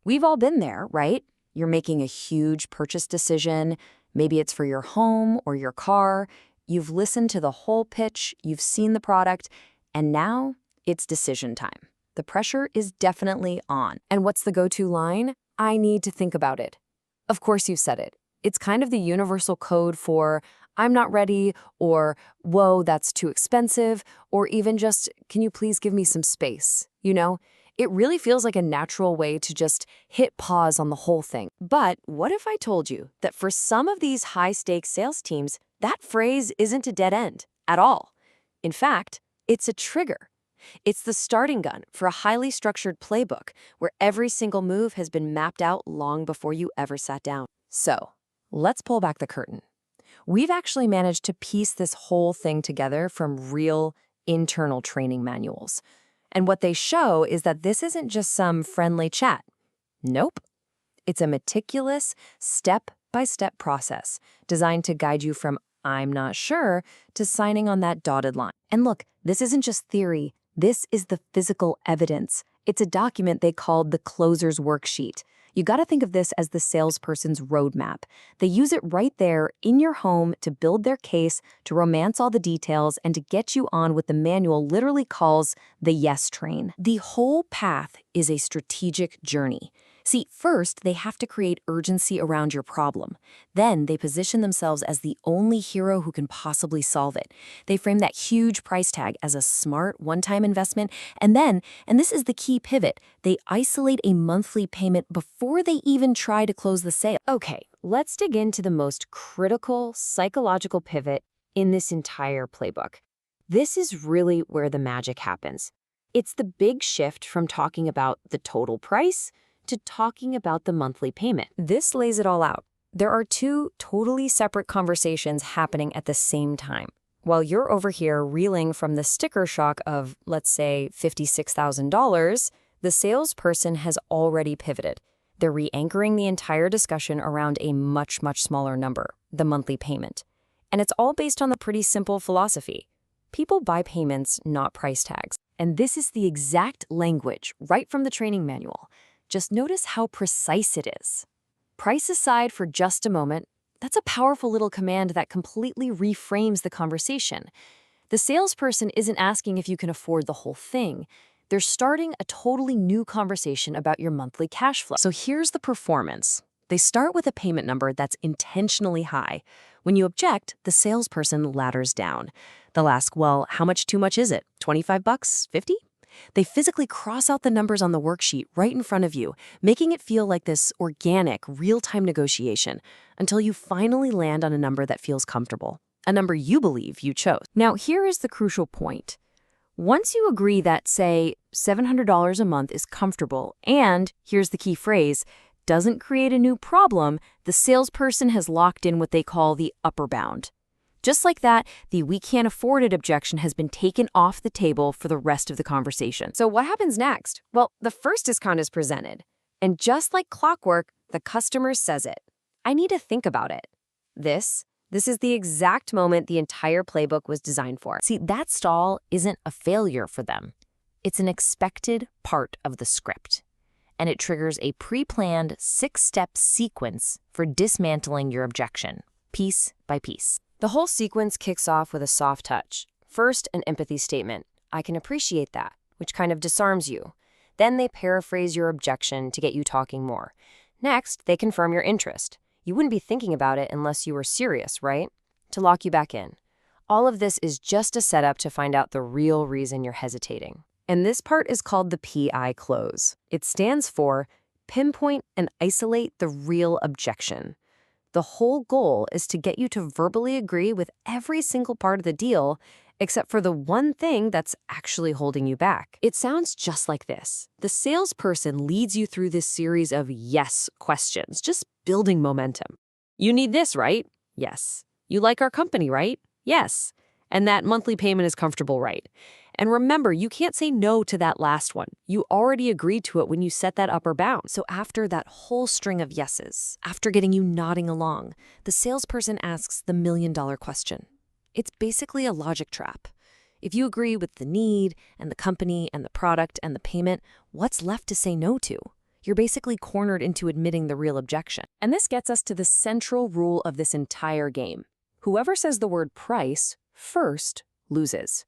We've all been there, right? You're making a huge purchase decision. Maybe it's for your home or your car. You've listened to the whole pitch, you've seen the product, and now it's decision time. The pressure is definitely on. And what's the go-to line? I need to think about it. Of course you've said it. It's kind of the universal code for I'm not ready, or whoa, that's too expensive, or even just, can you please give me some space? It really feels like a natural way to just hit pause on the whole thing. But what if I told you that for some of these high-stakes sales teams, that phrase isn't a dead end at all? In fact, it's a trigger. It's the starting gun for a highly structured playbook where every single move has been mapped out long before you ever sat down. So, let's pull back the curtain. We've actually managed to piece this whole thing together from real internal training manuals. And what they show is that this isn't just some friendly chat. Nope. It's a meticulous, step-by-step process designed to guide you from I'm not sure to signing on that dotted line. And look, this isn't just theory. This is the physical evidence. It's a document they called the closer's worksheet. You got to think of this as the salesperson's roadmap. They use it right there in your home to build their case, to romance all the details, and to get you on what the manual literally calls the yes train. The whole path is a strategic journey. See, first, they have to create urgency around your problem. Then, they position themselves as the only hero who can possibly solve it. They frame that huge price tag as a smart, one-time investment. And then, and this is the key pivot, they isolate a monthly payment before they even try to close the sale. Okay, let's dig into the most critical psychological pivot in this entire playbook. This is really where the magic happens. It's the big shift from talking about the total price to talking about the monthly payment. This lays it all out. There are two totally separate conversations happening at the same time. While you're over here reeling from the sticker shock of, let's say, $56,000, the salesperson has already pivoted. They're re-anchoring the entire discussion around a much, much smaller number, the monthly payment. And it's all based on the pretty simple philosophy. People buy payments, not price tags. And this is the exact language right from the training manual. Just notice how precise it is. Price aside for just a moment, that's a powerful little command that completely reframes the conversation. The salesperson isn't asking if you can afford the whole thing. They're starting a totally new conversation about your monthly cash flow. So here's the performance. They start with a payment number that's intentionally high. When you object, the salesperson ladders down. They'll ask, well, how much too much is it? 25 bucks? 50? They physically cross out the numbers on the worksheet right in front of you, making it feel like this organic, real-time negotiation until you finally land on a number that feels comfortable, a number you believe you chose. Now, here is the crucial point. Once you agree that, say, $700 a month is comfortable, and, here's the key phrase, doesn't create a new problem, the salesperson has locked in what they call the upper bound. Just like that, the we can't afford it objection has been taken off the table for the rest of the conversation. So what happens next? Well, the first discount is presented. And just like clockwork, the customer says it. I need to think about it. This is the exact moment the entire playbook was designed for. See, that stall isn't a failure for them. It's an expected part of the script. And it triggers a pre-planned 6-step sequence for dismantling your objection, piece by piece. The whole sequence kicks off with a soft touch. First, an empathy statement. I can appreciate that, which kind of disarms you. Then they paraphrase your objection to get you talking more. Next, they confirm your interest. You wouldn't be thinking about it unless you were serious, right? To lock you back in. All of this is just a setup to find out the real reason you're hesitating. And this part is called the PI close. It stands for pinpoint and isolate the real objection. The whole goal is to get you to verbally agree with every single part of the deal, except for the one thing that's actually holding you back. It sounds just like this. The salesperson leads you through this series of yes questions, just building momentum. You need this, right? Yes. You like our company, right? Yes. And that monthly payment is comfortable, right? And remember, you can't say no to that last one. You already agreed to it when you set that upper bound. So after that whole string of yeses, after getting you nodding along, the salesperson asks the million-dollar question. It's basically a logic trap. If you agree with the need and the company and the product and the payment, what's left to say no to? You're basically cornered into admitting the real objection. And this gets us to the central rule of this entire game. Whoever says the word price first loses.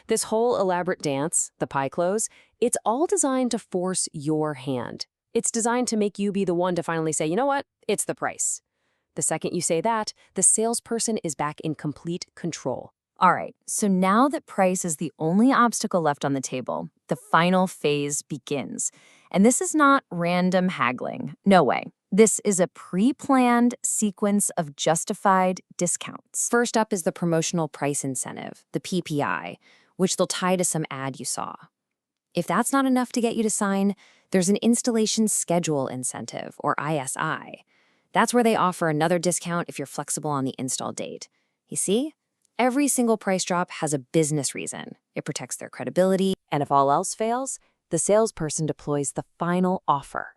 This whole elaborate dance, the pie close, it's all designed to force your hand. It's designed to make you be the one to finally say, you know what, it's the price. The second you say that, the salesperson is back in complete control. All right, so now that price is the only obstacle left on the table, the final phase begins. And this is not random haggling. No way. This is a pre-planned sequence of justified discounts. First up is the promotional price incentive, the PPI, which they'll tie to some ad you saw. If that's not enough to get you to sign, there's an installation schedule incentive, or ISI. That's where they offer another discount if you're flexible on the install date. You see? Every single price drop has a business reason. It protects their credibility, and if all else fails, the salesperson deploys the final offer.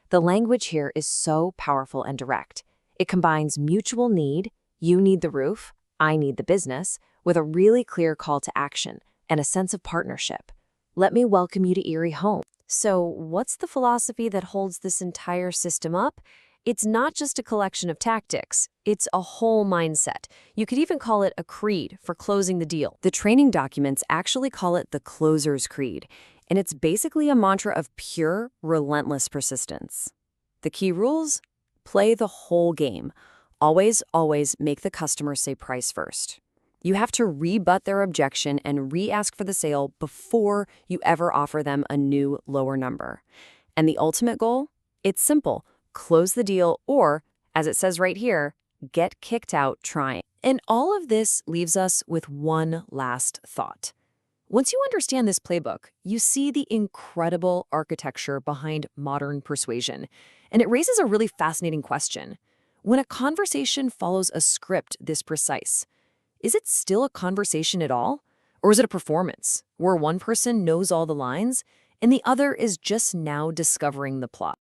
The language here is so powerful and direct. It combines mutual need, you need the roof, I need the business, with a really clear call to action and a sense of partnership. Let me welcome you to Erie Home. So what's the philosophy that holds this entire system up? It's not just a collection of tactics, it's a whole mindset. You could even call it a creed for closing the deal. The training documents actually call it the closer's creed, and it's basically a mantra of pure, relentless persistence. The key rules? Play the whole game. Always, always make the customer say price first. You have to rebut their objection and re-ask for the sale before you ever offer them a new, lower number. And the ultimate goal? It's simple. Close the deal or, as it says right here, get kicked out trying. And all of this leaves us with one last thought. Once you understand this playbook, you see the incredible architecture behind modern persuasion. And it raises a really fascinating question. When a conversation follows a script this precise, is it still a conversation at all? Or is it a performance, where one person knows all the lines and the other is just now discovering the plot?